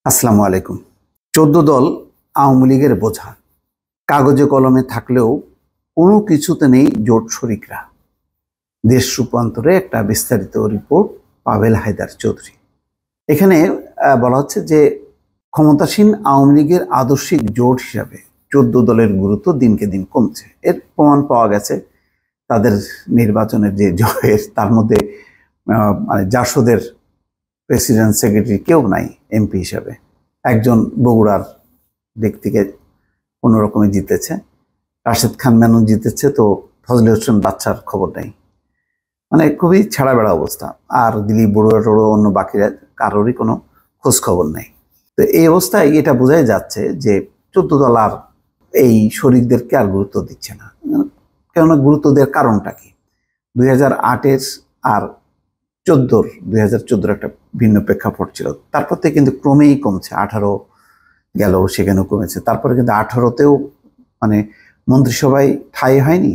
আসসালামু আলাইকুম। ১৪ দল আওয়ামী লীগের বোঝা, কাগজে কলমে থাকলেও কোনো কিছুতে নেই জোট শরিকরা। দেশ রূপান্তরে একটা বিস্তারিত রিপোর্ট, পাভেল হায়দার চৌধুরী। এখানে বলা হচ্ছে যে ক্ষমতাসীন আওয়ামী লীগের আদর্শিক জোট হিসাবে ১৪ দলের গুরুত্ব দিনকে দিন কমছে। এর প্রমাণ পাওয়া গেছে তাদের নির্বাচনের যে জয়ের, তার মধ্যে মানে জাসদের প্রেসিডেন্ট সেক্রেটারি কেউ নাই এমপি হিসাবে। একজন বগুড়ার দিক থেকে কোনো রকমে জিতেছে, রাশেদ খান মেনন জিতেছে, তো ফজলে হোসেন বাচ্চার খবর নেই। মানে খুবই ছাড়া বেড়া অবস্থা। আর দিলীপ বড়ুয়া টড়ুয়া অন্য বাকিরা কারোরই কোনো খোঁজ খবর নেই। তো এই অবস্থায় এটা বোঝাই যাচ্ছে যে ১৪ দল আর এই শরিকদেরকে আর গুরুত্ব দিচ্ছে না। কেননা গুরুত্ব দেওয়ার কারণটা কি? ২০০৮-এর আর ২০১৪ একটা ভিন্ন প্রেক্ষাপট ছিল। তারপর থেকে কিন্তু ক্রমেই কমছে। ১৮ গেল, সেখানেও কমেছে। তারপরে কিন্তু ১৮তেও মানে মন্ত্রিসভায় ঠাঁই হয়নি,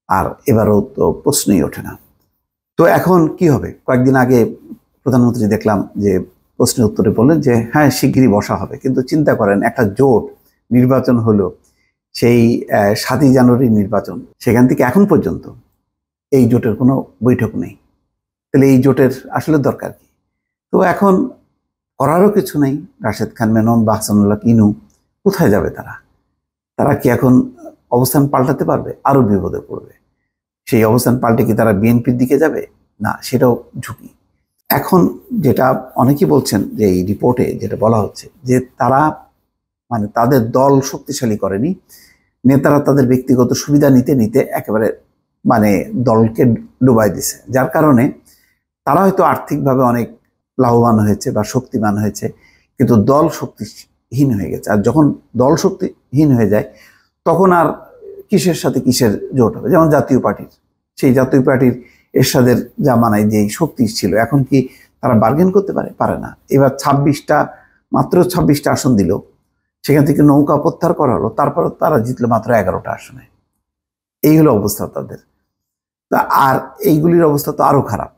আর এবারও তো প্রশ্নই ওঠে না। তো এখন কি হবে? কয়েকদিন আগে প্রধানমন্ত্রী দেখলাম যে প্রশ্নের উত্তরে বললেন যে হ্যাঁ, শিগগিরই বসা হবে। কিন্তু চিন্তা করেন, একটা জোট নির্বাচন হলো সেই ৭ই জানুয়ারির নির্বাচন, সেখান থেকে এখন পর্যন্ত এই জোটের কোনো বৈঠক নেই। তাহলে এই জোটের আসলে দরকার কি? তো এখন করারও কিছু নেই। রাশেদ খান মেনন বা হাসানুল্লাহ কিনু কোথায় যাবে? তারা কি এখন অবস্থান পাল্টাতে পারবে? আরো বিপদে পড়বে। সেই অবস্থান পাল্টে কি তারা বিএনপির দিকে যাবে? না, সেটাও ঝুঁকি। এখন যেটা অনেকেই বলছেন যে এই রিপোর্টে যেটা বলা হচ্ছে যে তারা মানে তাদের দল শক্তিশালী করেনি, নেতারা তাদের ব্যক্তিগত সুবিধা নিতে নিতে একেবারে মানে দলকে ডুবাই দিছে, যার কারণে তারা হয়তো আর্থিকভাবে অনেক লাভবান হয়েছে বা শক্তিমান হয়েছে, কিন্তু দল শক্তিহীন হয়ে গেছে। আর যখন দল শক্তিহীন হয়ে যায়, তখন আর কিসের সাথে কিসের জোট হবে? যেমন জাতীয় পার্টির, সেই জাতীয় পার্টির এরশাদের জামানায় যেই শক্তি ছিল, এখন কি তারা বার্গেন করতে পারে না। এবার মাত্র ২৬টা আসন দিল, সেখান থেকে নৌকা প্রত্যাহার করা হলো, তারপর তারা জিতলো মাত্র ১১টা আসনে। এই হলো অবস্থা তাদের। আর এইগুলির অবস্থা তো আরো খারাপ।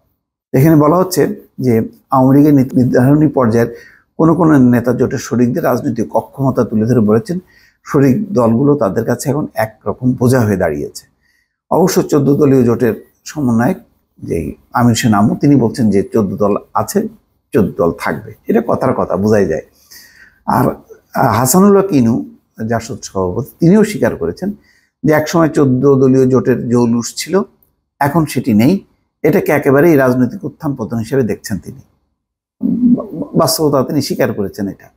এখানে বলা হচ্ছে যে আওয়ামী লীগের নির্ধারণী পর্যায়ের কোনো নেতা জোটের শরিকদের রাজনৈতিক অক্ষমতা তুলে ধরে বলেছেন শরিক দলগুলো তাদের কাছে এখন একরকম বোঝা হয়ে দাঁড়িয়েছে। অবশ্য ১৪ দলীয় জোটের সমন্বয়ক যে আমির হোসেন আমু, তিনি বলছেন যে ১৪ দল আছে, ১৪ দল থাকবে, এটা কথার কথা, বোঝাই যায়। আর হাসানুল্লাহ কিনু, জাসদ সভাপতি, তিনিও স্বীকার করেছেন যে একসময় ১৪ দলীয় জোটের জৌলুস ছিল, এখন সেটি নেই। এটাকে একেবারেই রাজনৈতিক উত্থান পতন হিসেবে দেখছেন তিনি। বাস্তবতা তিনি স্বীকার করেছেন এটা।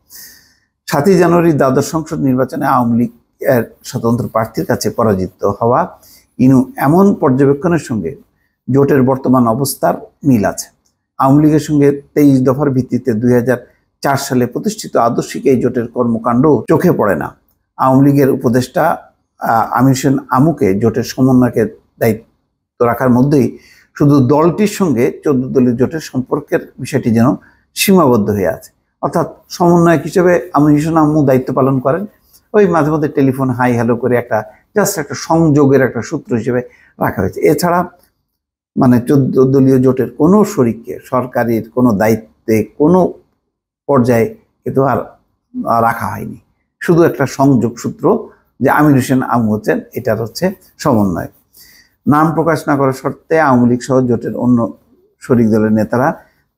৭ই জানুয়ারি দ্বাদশ সংসদ নির্বাচনে আওয়ামী লীগের স্বতন্ত্র প্রার্থীর কাছে পরাজিত হওয়া ইনু এমন পর্যবেক্ষণের সঙ্গে জোটের বর্তমান অবস্থার মিল আছে। আওয়ামী লীগের সঙ্গে ২৩ দফার ভিত্তিতে ২০০৪ সালে প্রতিষ্ঠিত আদর্শিক এই জোটের কর্মকাণ্ড চোখে পড়ে না। আওয়ামী লীগের উপদেষ্টা আমির হোসেন আমুকে জোটের সমন্বয়কের দায়িত্ব রাখার মধ্যেই শুধু দলটির সঙ্গে ১৪ দলীয় জোটের সম্পর্কের বিষয়টি যেন সীমাবদ্ধ হয়ে আছে। অর্থাৎ সমন্বয়ক হিসেবে আমির হোসেন আমু দায়িত্ব পালন করেন, ওই মাঝে মধ্যে টেলিফোন হাই হ্যালো করে জাস্ট একটা সংযোগের একটা সূত্র হিসেবে রাখা হয়েছে। এছাড়া মানে ১৪ দলীয় জোটের কোনো শরিককে সরকারের কোনো দায়িত্বে কোনো পর্যায়ে কিন্তু আর রাখা হয়নি। শুধু একটা সংযোগ সূত্র যে আমির হোসেন আমু হচ্ছেন এটার হচ্ছে সমন্বয়। নাম প্রকাশ না করার শর্তে আওয়ামী লীগ সহ জোটের অন্য শরিক দলের নেতারা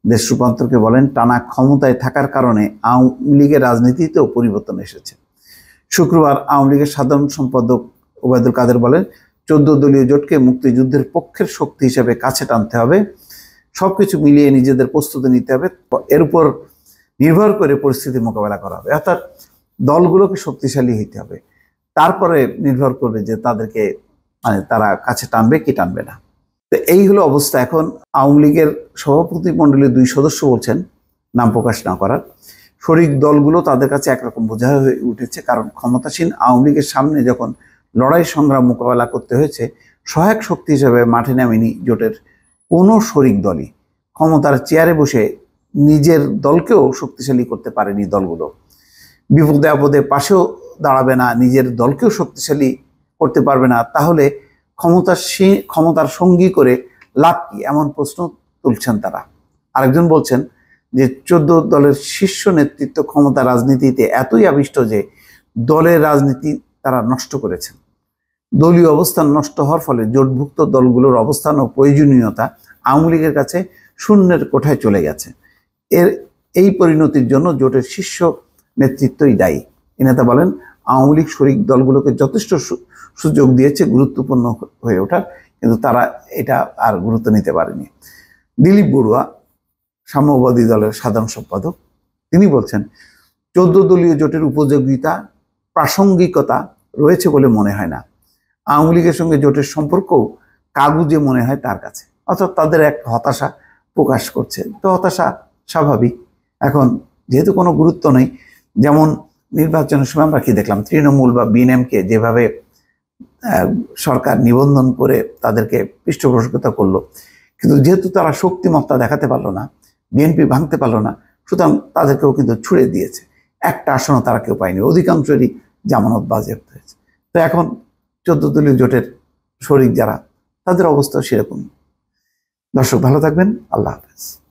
দেশ রূপান্তরকে বলেন টানা ক্ষমতায় থাকার কারণে আওয়ামী লীগের রাজনীতিতেও পরিবর্তন এসেছে। শুক্রবার আওয়ামী লীগের সাধারণ সম্পাদক ওবায়দুল কাদের বলেন ১৪ দলীয় জোটকে মুক্তিযুদ্ধের পক্ষের শক্তি হিসেবে কাছে টানতে হবে, সবকিছু মিলিয়ে নিজেদের প্রস্তুতি নিতে হবে, এর উপর নির্ভর করে পরিস্থিতি মোকাবেলা করা হবে। অর্থাৎ দলগুলোকে শক্তিশালী হইতে হবে, তারপরে নির্ভর করবে যে তাদেরকে মানে তারা কাছে টানবে কি টানবে না। তো এই হলো অবস্থা। এখন আওয়ামী লীগের সভাপতি মণ্ডলীর ২ সদস্য বলছেন নাম প্রকাশ না করার, শরিক দলগুলো তাদের কাছে একরকম বোঝা হয়ে উঠেছে, কারণ ক্ষমতাসীন আওয়ামী লীগের সামনে যখন লড়াই সংগ্রাম মোকাবেলা করতে হয়েছে, সহায়ক শক্তি হিসেবে মাঠে নামেনি জোটের কোনো শরিক দলই। ক্ষমতার চেয়ারে বসে নিজের দলকেও শক্তিশালী করতে পারেনি দলগুলো। বিপদে আপদে পাশেও দাঁড়াবে না, নিজের দলকেও শক্তিশালী করতে পারবে না, তাহলে ক্ষমতার সঙ্গী করে লাভ কি? এমন প্রশ্ন তুলছেন তারা। আরেকজন বলছেন যে 14 দলের শীর্ষ নেতৃত্ব ক্ষমতা রাজনীতিতে এতই আবিষ্ট যে দলের রাজনীতি তারা নষ্ট করেছেন। দলীয় অবস্থান নষ্ট হওয়ার ফলে জোটভুক্ত দলগুলোর অবস্থান ও প্রয়োজনীয়তা আওয়ামী লীগের কাছে শূন্যের কোঠায় চলে গেছে। এই পরিণতির জন্য জোটের শীর্ষ নেতৃত্বই দায়ী। এ নেতা বলেন, আওয়ামী লীগ শরিক দলগুলোকে যথেষ্ট সুযোগ দিয়েছে গুরুত্বপূর্ণ হয়ে ওঠার, কিন্তু তারা এটা আর গুরুত্ব নিতে পারেনি। দিলীপ বড়ুয়া, সাম্যবাদী দলের সাধারণ সম্পাদক, তিনি বলছেন 14 দলীয় জোটের উপযোগিতা প্রাসঙ্গিকতা রয়েছে বলে মনে হয় না। আওয়ামী লীগের সঙ্গে জোটের সম্পর্কও কাগুজে মনে হয় তার কাছে, অর্থাৎ তাদের এক হতাশা প্রকাশ করছে। তো হতাশা স্বাভাবিক। এখন যেহেতু কোনো গুরুত্ব নেই, যেমন নির্বাচনের সময় আমরা কি দেখলাম, তৃণমূল বা বিএনএমকে যেভাবে সরকার নিবন্ধন করে তাদেরকে পৃষ্ঠপোষকতা করলো, কিন্তু যেহেতু তারা শক্তিমত্তা দেখাতে পারলো না, বিএনপি ভাঙতে পারলো না, সুতরাং তাদেরকেও কিন্তু ছুড়ে দিয়েছে। একটা আসনও তারা কেউ পায়নি, অধিকাংশেরই জামানত বাজেয়াপ্ত হয়েছে। তো এখন 14 দলীয় জোটের শরিক যারা, তাদের অবস্থা সেরকমই। দর্শক ভালো থাকবেন, আল্লাহ হাফেজ।